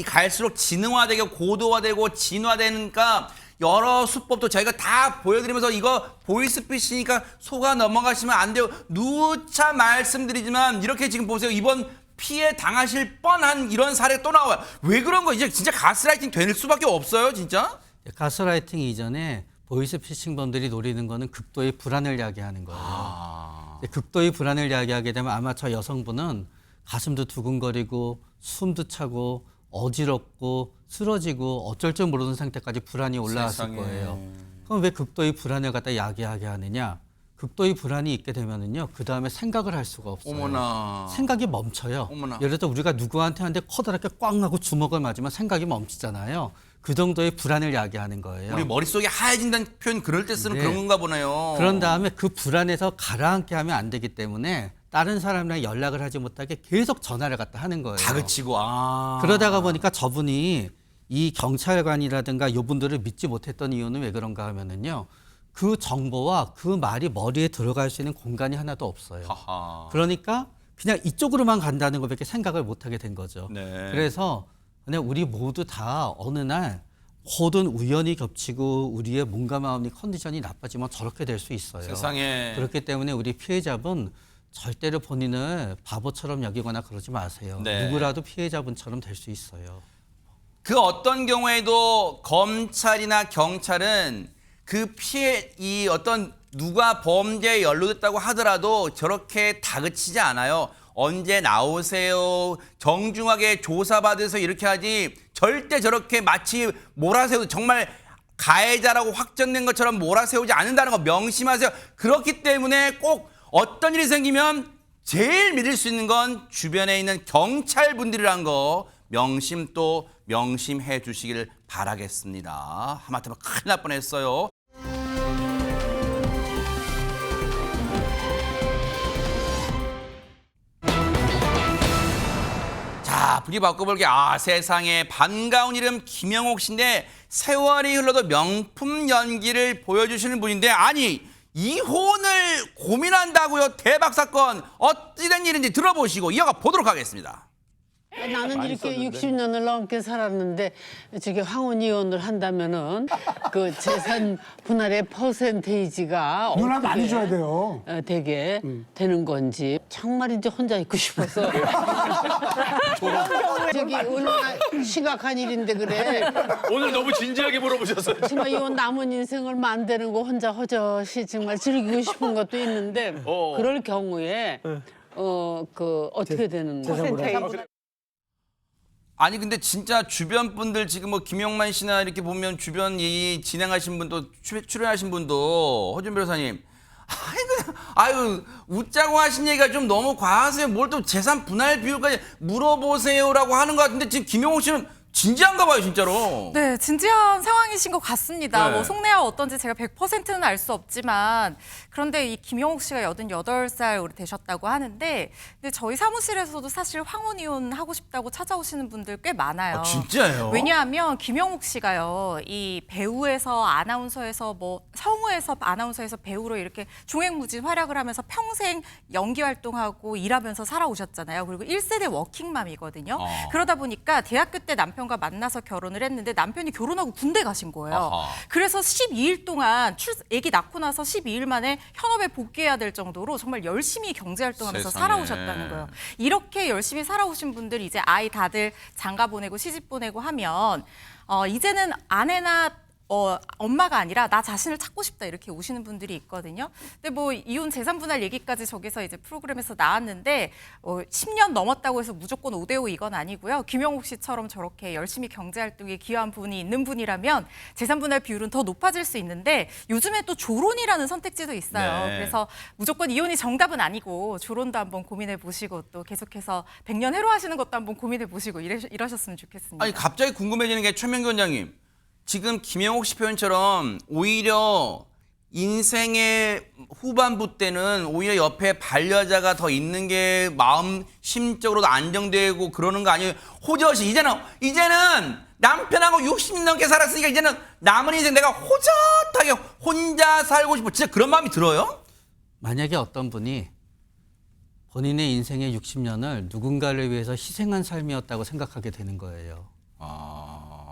갈수록 지능화되고 고도화되고 진화되니까 여러 수법도 저희가 다 보여드리면서 이거 보이스피싱이니까 속아 넘어가시면 안 돼요. 누차 말씀드리지만 이렇게 지금 보세요. 이번 피해 당하실 뻔한 이런 사례 또 나와요. 왜 그런 거 이제 진짜 가스라이팅 될 수밖에 없어요, 진짜? 가스라이팅 이전에 보이스피싱범들이 노리는 거는 극도의 불안을 야기하는 거예요. 극도의 불안을 야기하게 되면 아마 저 여성분은 가슴도 두근거리고 숨도 차고 어지럽고 쓰러지고 어쩔 줄 모르는 상태까지 불안이 올라왔을 세상에. 거예요. 그럼 왜 극도의 불안을 갖다 야기하게 하느냐? 극도의 불안이 있게 되면은요, 그 다음에 생각을 할 수가 없어요. 어머나. 생각이 멈춰요. 어머나. 예를 들어 우리가 누구한테 커다랗게 꽝 하고 주먹을 맞으면 생각이 멈추잖아요. 그 정도의 불안을 야기하는 거예요. 우리 머릿속이 하얘진다는 표현 그럴 때 쓰는 네. 그런 건가 보네요. 그런 다음에 그 불안에서 가라앉게 하면 안 되기 때문에 다른 사람이랑 연락을 하지 못하게 계속 전화를 갖다 하는 거예요. 다그치고 그러다가 보니까 저분이 이 경찰관이라든가 요분들을 믿지 못했던 이유는 왜 그런가 하면은요. 그 정보와 그 말이 머리에 들어갈 수 있는 공간이 하나도 없어요. 하하. 그러니까 그냥 이쪽으로만 간다는 것밖에 생각을 못 하게 된 거죠. 네. 그래서 그냥 우리 모두 다 어느 날 모든 우연히 겹치고 우리의 몸과 마음의 컨디션이 나빠지면 저렇게 될 수 있어요. 세상에. 그렇기 때문에 우리 피해자분 절대로 본인을 바보처럼 여기거나 그러지 마세요. 네. 누구라도 피해자분처럼 될 수 있어요. 그 어떤 경우에도 검찰이나 경찰은 그 이 어떤 누가 범죄에 연루됐다고 하더라도 저렇게 다그치지 않아요. 언제 나오세요. 정중하게 조사받아서 이렇게 하지 절대 저렇게 마치 몰아세우고 정말 가해자라고 확정된 것처럼 몰아세우지 않는다는 거 명심하세요. 그렇기 때문에 꼭 어떤 일이 생기면 제일 믿을 수 있는 건 주변에 있는 경찰분들이란 거 명심해 주시길 바라겠습니다. 하마터면 큰일 날 뻔했어요. 자, 분위 바꿔볼게. 세상에 반가운 이름 김영옥 씨인데 세월이 흘러도 명품 연기를 보여주시는 분인데 아니 이혼을 고민한다고요? 대박 사건 어찌 된 일인지 들어보시고 이어가 보도록 하겠습니다. 나는 이렇게 60년을 넘게 살았는데 저게 황혼 이혼을 한다면은 그 재산 분할의 퍼센테이지가 누나 많이 줘야 돼요. 되게 되는 건지 정말 이제 혼자 있고 싶어서 저기 얼마나 심각한 일인데 그래. 오늘 너무 진지하게 물어보셨어요. 정말 이혼 남은 인생 얼마 안 되는 거 혼자 허젓이 정말 즐기고 싶은 것도 있는데 그럴 경우에 어떻게 되는 퍼센테이지? 아니 근데 진짜 주변 분들 지금 뭐 김용만 씨나 이렇게 보면 주변 이 진행하신 분도 출연하신 분도 허준 변호사님 아유 웃자고 하신 얘기가 좀 너무 과하세요. 뭘 또 재산 분할 비율까지 물어보세요라고 하는 것 같은데 지금 김용옥 씨는 진지한가 봐요 진짜로. 네, 진지한 상황이신 것 같습니다. 네. 뭐 속내가 어떤지 제가 100%는 알 수 없지만 그런데 이 김영옥 씨가 88살 우리 되셨다고 하는데 근데 저희 사무실에서도 사실 황혼 이혼 하고 싶다고 찾아오시는 분들 꽤 많아요. 진짜예요? 왜냐하면 김영옥 씨가요. 이 배우에서 아나운서에서 뭐 성우에서 아나운서에서 배우로 이렇게 종횡무진 활약을 하면서 평생 연기 활동하고 일하면서 살아오셨잖아요. 그리고 1세대 워킹맘이거든요. 그러다 보니까 대학교 때 남편과 만나서 결혼을 했는데 남편이 결혼하고 군대 가신 거예요. 아하. 그래서 12일 동안 아기 낳고 나서 12일 만에 현업에 복귀해야 될 정도로 정말 열심히 경제활동하면서 세상에. 살아오셨다는 거예요. 이렇게 열심히 살아오신 분들이 이제 아이 다들 장가 보내고 시집 보내고 하면 이제는 아내나 엄마가 아니라 나 자신을 찾고 싶다 이렇게 오시는 분들이 있거든요. 근데 뭐 이혼 재산 분할 얘기까지 저기서 이제 프로그램에서 나왔는데 10년 넘었다고 해서 무조건 5대5 이건 아니고요. 김영옥 씨처럼 저렇게 열심히 경제 활동에 기여한 분이 있는 분이라면 재산 분할 비율은 더 높아질 수 있는데 요즘에 또 조론이라는 선택지도 있어요. 네. 그래서 무조건 이혼이 정답은 아니고 조론도 한번 고민해 보시고 또 계속해서 100년 해로하시는 것도 한번 고민해 보시고 이러셨으면 좋겠습니다. 아니 갑자기 궁금해지는 게 최명규 원장님. 지금 김영옥 씨 표현처럼 오히려 인생의 후반부 때는 오히려 옆에 반려자가 더 있는 게 마음 심적으로도 안정되고 그러는 거 아니에요? 호젓이 이제는 남편하고 60년 넘게 살았으니까 이제는 남은 인생 내가 호젓하게 혼자 살고 싶어. 진짜 그런 마음이 들어요? 만약에 어떤 분이 본인의 인생의 60년을 누군가를 위해서 희생한 삶이었다고 생각하게 되는 거예요.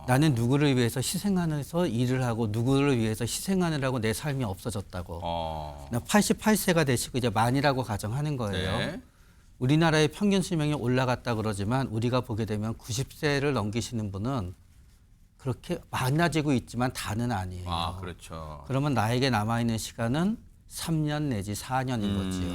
나는 누구를 위해서 희생하면서 일을 하고 누구를 위해서 희생하느라고 내 삶이 없어졌다고. 88세가 되시고 이제 만이라고 가정하는 거예요. 네. 우리나라의 평균 수명이 올라갔다 그러지만 우리가 보게 되면 90세를 넘기시는 분은 그렇게 많아지고 있지만 다는 아니에요. 그렇죠. 그러면 나에게 남아있는 시간은 3년 내지 4년인 거지요.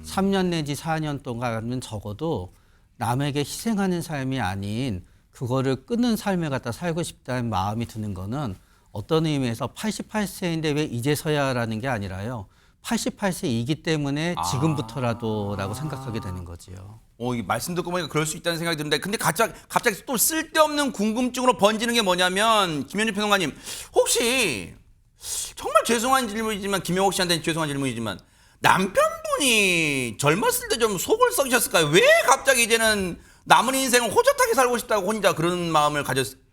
3년 내지 4년 동안은 적어도 남에게 희생하는 삶이 아닌 그거를 끊는 삶을 갖다 살고 싶다는 마음이 드는 거는 어떤 의미에서 88세인데 왜 이제서야라는 게 아니라요. 88세이기 때문에 지금부터라도라고 생각하게 되는 거지요. 이 말씀 듣고 보니까 그럴 수 있다는 생각이 드는데 근데 갑자기 또 쓸데없는 궁금증으로 번지는 게 뭐냐면 김현주 평론가님 혹시 정말 죄송한 질문이지만 김영옥 씨한테는 죄송한 질문이지만 남편분이 젊었을 때 좀 속을 썩이셨을까요? 왜 갑자기 이제는 남은 인생을 호젓하게 살고 싶다고 혼자 그런 마음을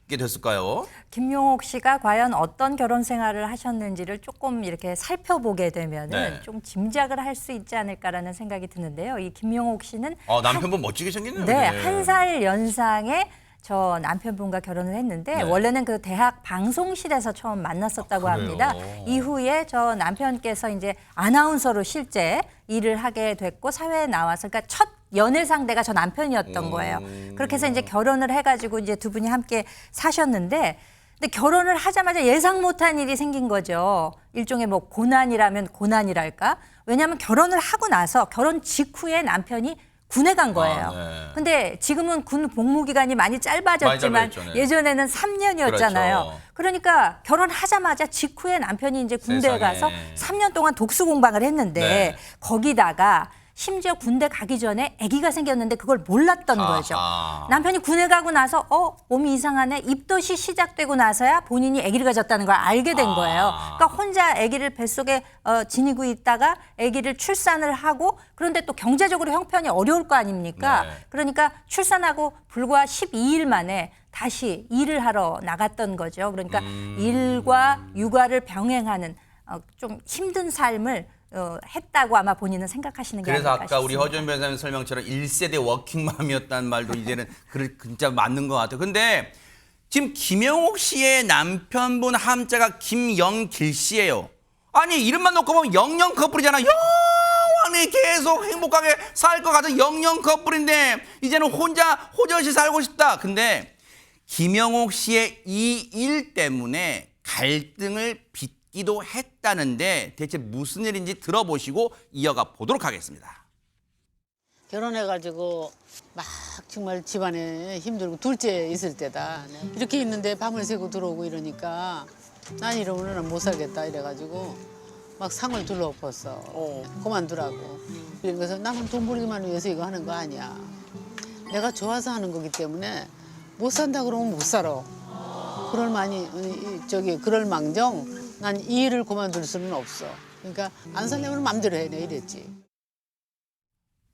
게 됐을까요? 김용옥 씨가 과연 어떤 결혼 생활을 하셨는지를 조금 이렇게 살펴보게 되면은 네. 좀 짐작을 할 수 있지 않을까라는 생각이 드는데요. 이 김용옥 씨는 남편분 멋지게 생겼네요. 네, 한 살 연상의 저 남편분과 결혼을 했는데 네. 원래는 그 대학 방송실에서 처음 만났었다고 합니다. 이후에 저 남편께서 이제 아나운서로 실제 일을 하게 됐고 사회에 나와서 그러니까 첫 연애 상대가 저 남편이었던 거예요. 그렇게 해서 이제 결혼을 해가지고 이제 두 분이 함께 사셨는데 근데 결혼을 하자마자 예상 못한 일이 생긴 거죠. 일종의 뭐 고난이라면 고난이랄까? 왜냐하면 결혼을 하고 나서 결혼 직후에 남편이 군에 간 거예요. 네. 근데 지금은 군 복무 기간이 많이 짧아졌지만 많이 짧아졌죠, 네. 예전에는 3년이었잖아요. 그렇죠. 그러니까 결혼하자마자 직후에 남편이 이제 군대에 세상에. 가서 3년 동안 독수 공방을 했는데 네. 거기다가 심지어 군대 가기 전에 아기가 생겼는데 그걸 몰랐던 거죠. 남편이 군에 가고 나서 몸이 이상하네. 입덧이 시작되고 나서야 본인이 아기를 가졌다는 걸 알게 된 거예요. 그러니까 혼자 아기를 뱃속에 지니고 있다가 아기를 출산을 하고 그런데 또 경제적으로 형편이 어려울 거 아닙니까? 네. 그러니까 출산하고 불과 12일 만에 다시 일을 하러 나갔던 거죠. 그러니까 일과 육아를 병행하는 좀 힘든 삶을 했다고 아마 본인은 생각하시는 게 그래서 아닐까 아까 우리 싶습니다. 허준 변호사님 설명처럼 1세대 워킹맘이었다는 말도 이제는 진짜 맞는 것 같아요. 근데 지금 김용옥 씨의 남편분 함자가 김영길 씨예요. 아니 이름만 놓고 보면 영영 커플이잖아. 영원히 계속 행복하게 살 것 같은 영영 커플인데 이제는 혼자 호젓이 살고 싶다. 근데 김용옥 씨의 이 일 때문에 갈등을 빚기도 했다는데 대체 무슨 일인지 들어보시고 이어가 보도록 하겠습니다. 결혼해가지고 막 정말 집안에 힘들고 둘째 있을 때다. 이렇게 있는데 밤을 새고 들어오고 이러니까 난 이러면은 못 살겠다 이래가지고 막 상을 둘러엎었어. 그만두라고. 그래서 나는 돈 벌기만 위해서 이거 하는 거 아니야. 내가 좋아서 하는 거기 때문에 못 산다 그러면 못 살아. 그럴 망정 난 이 일을 그만둘 수는 없어. 그러니까 안 살려면 맘대로 해. 내 이랬지.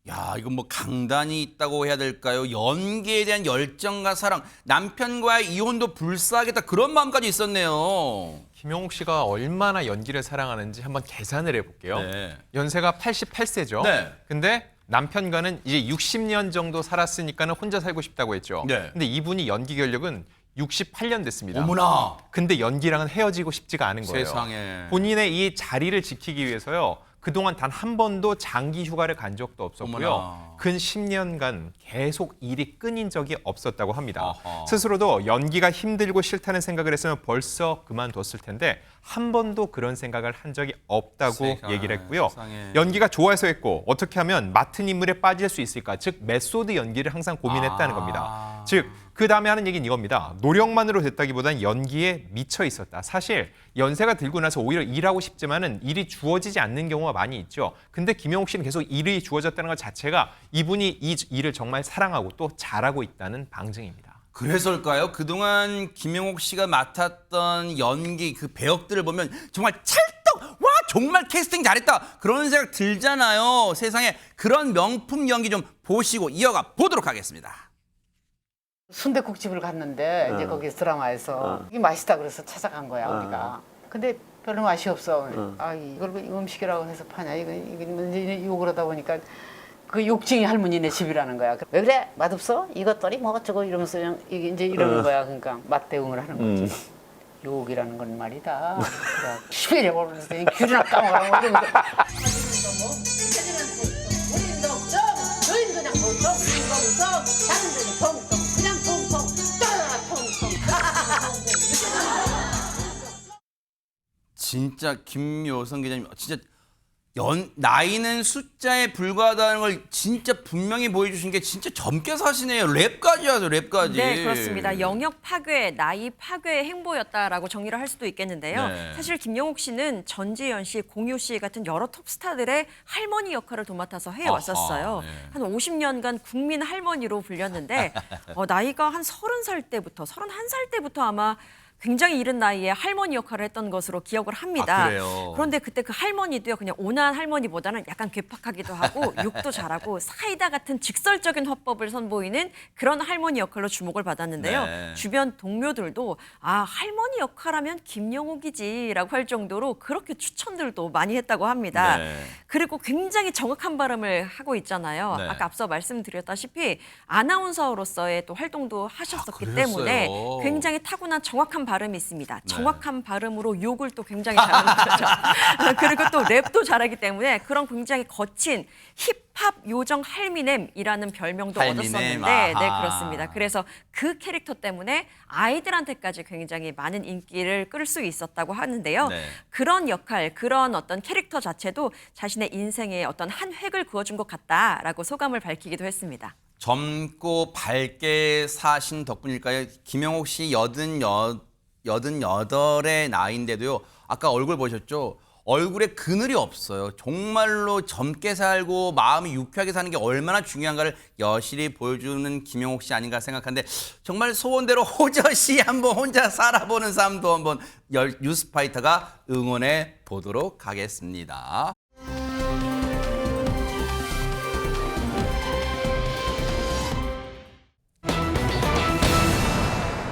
야, 이건 뭐 강단이 있다고 해야 될까요? 연기에 대한 열정과 사랑, 남편과의 이혼도 불사하겠다 그런 마음까지 있었네요. 김용옥 씨가 얼마나 연기를 사랑하는지 한번 계산을 해볼게요. 네. 연세가 88세죠. 네. 근데 남편과는 이제 60년 정도 살았으니까는 혼자 살고 싶다고 했죠. 네. 근데 이분이 연기 경력은 68년 됐습니다. 어머나. 근데 연기랑은 헤어지고 싶지가 않은 거예요. 세상에. 본인의 이 자리를 지키기 위해서요. 그동안 단 한 번도 장기 휴가를 간 적도 없었고요. 어머나. 근 10년간 계속 일이 끊인 적이 없었다고 합니다. 아하. 스스로도 연기가 힘들고 싫다는 생각을 했으면 벌써 그만뒀을 텐데 한 번도 그런 생각을 한 적이 없다고 세상에, 얘기를 했고요. 세상에. 연기가 좋아해서 했고 어떻게 하면 맡은 인물에 빠질 수 있을까? 즉 메소드 연기를 항상 고민했다는 겁니다. 즉 그 다음에 하는 얘기는 이겁니다. 노력만으로 됐다기보단 연기에 미쳐 있었다. 사실 연세가 들고 나서 오히려 일하고 싶지만은 일이 주어지지 않는 경우가 많이 있죠. 근데 김용옥 씨는 계속 일이 주어졌다는 것 자체가 이분이 이 일을 정말 사랑하고 또 잘하고 있다는 방증입니다. 그래서일까요? 그동안 김용옥 씨가 맡았던 연기 그 배역들을 보면 정말 찰떡! 와 정말 캐스팅 잘했다! 그런 생각 들잖아요. 세상에 그런 명품 연기 좀 보시고 이어가 보도록 하겠습니다. 순댓국집을 갔는데 이제 거기 드라마에서 이게 맛있다 그래서 찾아간 거야 우리가. 근데 별로 맛이 없어. 아 이걸 음식이라고 해서 파냐 이거 이제 욕을 하다 보니까 그 욕쟁이 할머니네 집이라는 거야. 왜 그래 맛없어? 이것들이 뭐 어쩌고 이러면서 그냥 이게 이제 이러는 거야. 그러니까 맛대응을 하는 거지. 욕이라는 건 말이다. 그래. 10일에 오면서 귤이나 까먹으라고 이러면서. 진짜 김요성 기자님 진짜 나이는 숫자에 불과하다는 걸 진짜 분명히 보여주신 게 진짜 젊게 사시네요. 랩까지 하죠, 랩까지. 네, 그렇습니다. 영역 파괴, 나이 파괴의 행보였다라고 정리를 할 수도 있겠는데요. 네. 사실 김용옥 씨는 전지현 씨, 공유 씨 같은 여러 톱스타들의 할머니 역할을 도맡아서 해왔었어요. 네. 한 50년간 국민 할머니로 불렸는데 나이가 한 30살 때부터, 31살 때부터 아마 굉장히 이른 나이에 할머니 역할을 했던 것으로 기억을 합니다. 아, 그래요? 그런데 그때 그 할머니도요, 그냥 온화한 할머니보다는 약간 괴팍하기도 하고 욕도 잘하고 사이다 같은 직설적인 화법을 선보이는 그런 할머니 역할로 주목을 받았는데요. 네. 주변 동료들도 아, 할머니 역할하면 김영옥이지라고 할 정도로 그렇게 추천들도 많이 했다고 합니다. 네. 그리고 굉장히 정확한 발음을 하고 있잖아요. 네. 아까 앞서 말씀드렸다시피 아나운서로서의 또 활동도 하셨었기 그랬어요? 때문에 굉장히 타고난 정확한 발음이 있습니다. 정확한 발음으로 욕을 또 굉장히 잘하는 거죠. 그리고 또 랩도 잘하기 때문에 그런 굉장히 거친 힙합 요정 할미넴이라는 별명도 할미넴, 얻었었는데 네, 아하. 그렇습니다. 그래서 그 캐릭터 때문에 아이들한테까지 굉장히 많은 인기를 끌 수 있었다고 하는데요. 네. 그런 역할, 그런 어떤 캐릭터 자체도 자신의 인생에 어떤 한 획을 그어준 것 같다라고 소감을 밝히기도 했습니다. 젊고 밝게 사신 덕분일까요? 김영옥 씨 88의 나이인데도요. 아까 얼굴 보셨죠? 얼굴에 그늘이 없어요. 정말로 젊게 살고 마음이 유쾌하게 사는 게 얼마나 중요한가를 여실히 보여주는 김영옥 씨 아닌가 생각하는데 정말 소원대로 호저씨 한번 혼자 살아보는 삶도 한번 뉴스파이터가 응원해 보도록 하겠습니다.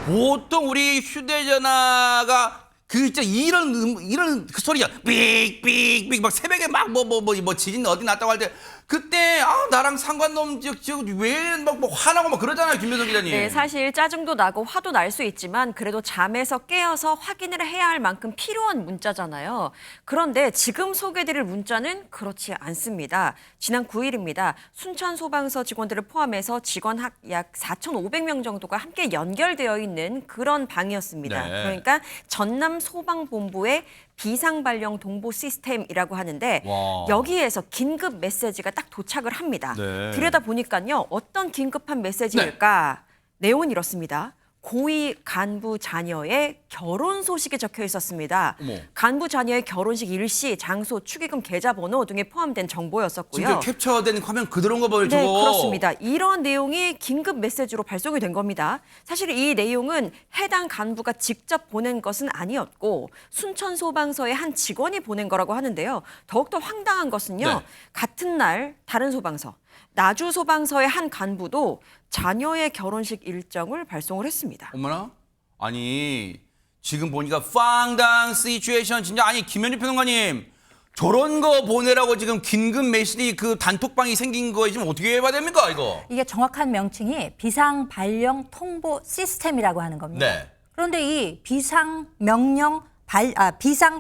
보통 우리 휴대전화가 그 진짜 이런 그 소리야 삑삑삑 막 새벽에 막 뭐 지진 어디 났다고 할 때 그때 아 나랑 상관도 없지 왜막 뭐 화나고 막 그러잖아요 김민석 기자님. 네, 사실 짜증도 나고 화도 날 수 있지만 그래도 잠에서 깨어서 확인을 해야 할 만큼 필요한 문자잖아요. 그런데 지금 소개드릴 문자는 그렇지 않습니다. 지난 9일입니다. 순천소방서 직원들을 포함해서 직원 약 4,500명 정도가 함께 연결되어 있는 그런 방이었습니다. 네. 그러니까 전남소방본부의 비상발령 동보 시스템이라고 하는데 와. 여기에서 긴급 메시지가 딱 도착을 합니다. 네. 들여다보니까요. 어떤 긴급한 메시지일까? 내용은 이렇습니다. 고위 간부 자녀의 결혼 소식이 적혀 있었습니다. 어머. 간부 자녀의 결혼식 일시, 장소, 축의금 계좌번호 등에 포함된 정보였었고요. 진짜 캡처된 화면 그대로인 거 봐요 네, 저거. 그렇습니다. 이런 내용이 긴급 메시지로 발송이 된 겁니다. 사실 이 내용은 해당 간부가 직접 보낸 것은 아니었고 순천소방서의 한 직원이 보낸 거라고 하는데요. 더욱더 황당한 것은요. 네. 같은 날 다른 소방서, 나주소방서의 한 간부도 자녀의 결혼식 일정을 발송을 했습니다. 어머나? 아니 지금 보니까 황당 시츄에이션 진짜 아니 김현주 평론가님 저런 거 보내라고 지금 긴급 메시지 그 단톡방이 생긴 거 지금 어떻게 해봐야 됩니까 이거? 이게 정확한 명칭이 비상발령 통보 시스템이라고 하는 겁니다. 네. 그런데 이 비상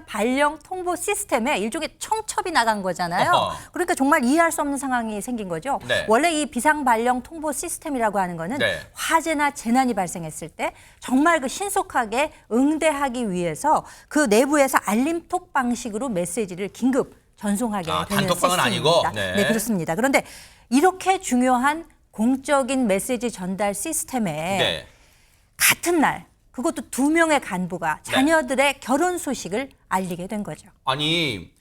발령 통보 시스템에 일종의 청첩이 나간 거잖아요. 어허. 그러니까 정말 이해할 수 없는 상황이 생긴 거죠. 네. 원래 이 비상 발령 통보 시스템이라고 하는 거는 네. 화재나 재난이 발생했을 때 정말 그 신속하게 응대하기 위해서 그 내부에서 알림톡 방식으로 메시지를 긴급 전송하게 되는 단톡방은 시스템입니다. 아니고? 네. 네, 그렇습니다. 그런데 이렇게 중요한 공적인 메시지 전달 시스템에 네. 같은 날 그것도 2명의 간부가 자녀들의 결혼 소식을 알리게 된 거죠. 아니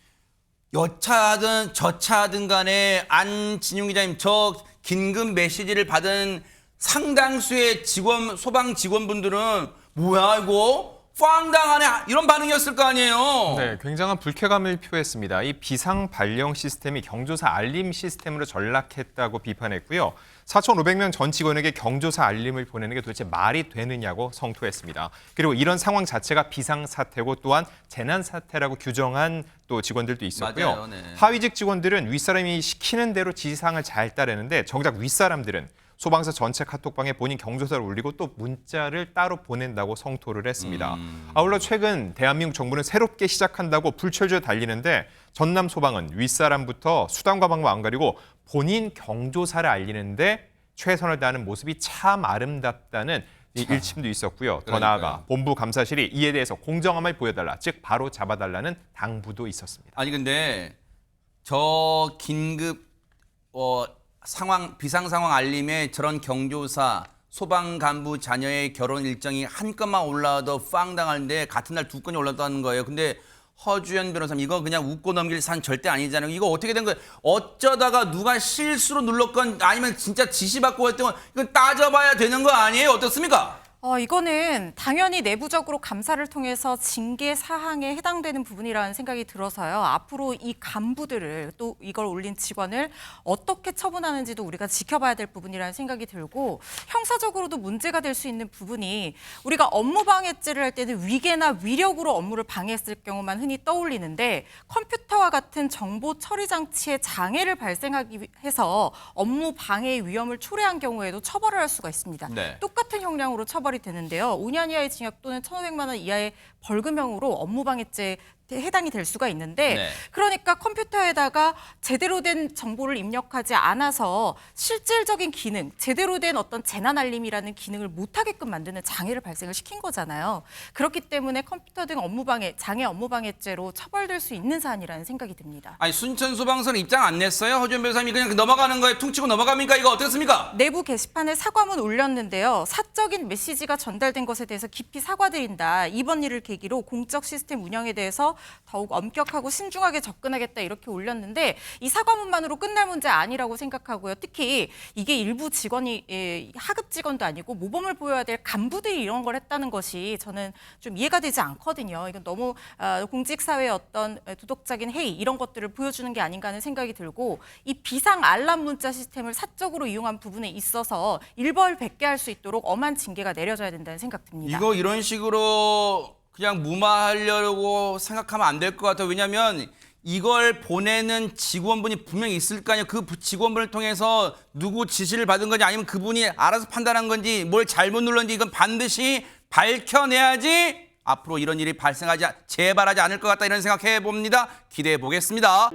여차든 저차든 간에 안진용 기자님 저 긴급 메시지를 받은 상당수의 소방 직원분들은 뭐야 이거 황당하네 이런 반응이었을 거 아니에요. 네, 굉장한 불쾌감을 표했습니다. 이 비상 발령 시스템이 경조사 알림 시스템으로 전락했다고 비판했고요. 4,500명 전 직원에게 경조사 알림을 보내는 게 도대체 말이 되느냐고 성토했습니다. 그리고 이런 상황 자체가 비상사태고 또한 재난사태라고 규정한 또 직원들도 있었고요. 맞아요, 네. 하위직 직원들은 윗사람이 시키는 대로 지시사항을 잘 따르는데 정작 윗사람들은 소방서 전체 카톡방에 본인 경조사를 올리고 또 문자를 따로 보낸다고 성토를 했습니다. 아울러 최근 대한민국 정부는 새롭게 시작한다고 불철주야 달리는데 전남 소방은 윗사람부터 수단과 방법 안 가리고 본인 경조사를 알리는데 최선을 다하는 모습이 참 아름답다는 이 일침도 있었고요. 더 그러니까요. 나아가 본부 감사실이 이에 대해서 공정함을 보여달라, 즉 바로 잡아달라는 당부도 있었습니다. 아니 근데 저 긴급 비상 상황 알림에 저런 경조사 소방 간부 자녀의 결혼 일정이 한 건만 올라와도 황당한데 같은 날 2건이 올라왔다는 거예요. 근데 허주연 변호사님 이거 그냥 웃고 넘길 산 절대 아니잖아요. 이거 어떻게 된 거예요? 어쩌다가 누가 실수로 눌렀건 아니면 진짜 지시받고 했던 건 이건 따져봐야 되는 거 아니에요? 어떻습니까? 이거는 당연히 내부적으로 감사를 통해서 징계 사항에 해당되는 부분이라는 생각이 들어서요. 앞으로 이 간부들을 또 이걸 올린 직원을 어떻게 처분하는지도 우리가 지켜봐야 될 부분이라는 생각이 들고 형사적으로도 문제가 될 수 있는 부분이 우리가 업무방해죄를 할 때는 위계나 위력으로 업무를 방해했을 경우만 흔히 떠올리는데 컴퓨터와 같은 정보 처리 장치에 장애를 발생하기 해서 업무 방해의 위험을 초래한 경우에도 처벌을 할 수가 있습니다. 네. 똑같은 형량으로 처벌이 되는데요. 5년 이하의 징역 또는 1,500만 원 이하의 벌금형으로 업무방해죄 해당이 될 수가 있는데 네. 그러니까 컴퓨터에다가 제대로 된 정보를 입력하지 않아서 실질적인 기능, 제대로 된 어떤 재난 알림이라는 기능을 못하게끔 만드는 장애를 발생을 시킨 거잖아요. 그렇기 때문에 컴퓨터 등 업무방해, 장애 업무방해죄로 처벌될 수 있는 사안이라는 생각이 듭니다. 아니 순천소방서는 입장 안 냈어요? 허준 변호사님이 그냥 넘어가는 거에 퉁치고 넘어갑니까? 이거 어떻습니까? 내부 게시판에 사과문 올렸는데요. 사적인 메시지가 전달된 것에 대해서 깊이 사과드린다. 이번 일을 계기로 공적 시스템 운영에 대해서 더욱 엄격하고 신중하게 접근하겠다 이렇게 올렸는데 이 사과문만으로 끝날 문제 아니라고 생각하고요. 특히 이게 일부 직원이 하급 직원도 아니고 모범을 보여야 될 간부들이 이런 걸 했다는 것이 저는 좀 이해가 되지 않거든요. 이건 너무 공직사회의 어떤 도덕적인 해이 이런 것들을 보여주는 게 아닌가 하는 생각이 들고 이 비상 알람 문자 시스템을 사적으로 이용한 부분에 있어서 일벌백계할 수 있도록 엄한 징계가 내려져야 된다는 생각 듭니다. 이거 이런 식으로 그냥 무마하려고 생각하면 안 될 것 같아요. 왜냐하면 이걸 보내는 직원분이 분명히 있을 거 아니에요. 그 직원분을 통해서 누구 지시를 받은 건지 아니면 그분이 알아서 판단한 건지 뭘 잘못 눌렀는지 이건 반드시 밝혀내야지 앞으로 이런 일이 발생하지 재발하지 않을 것 같다 이런 생각해 봅니다. 기대해 보겠습니다.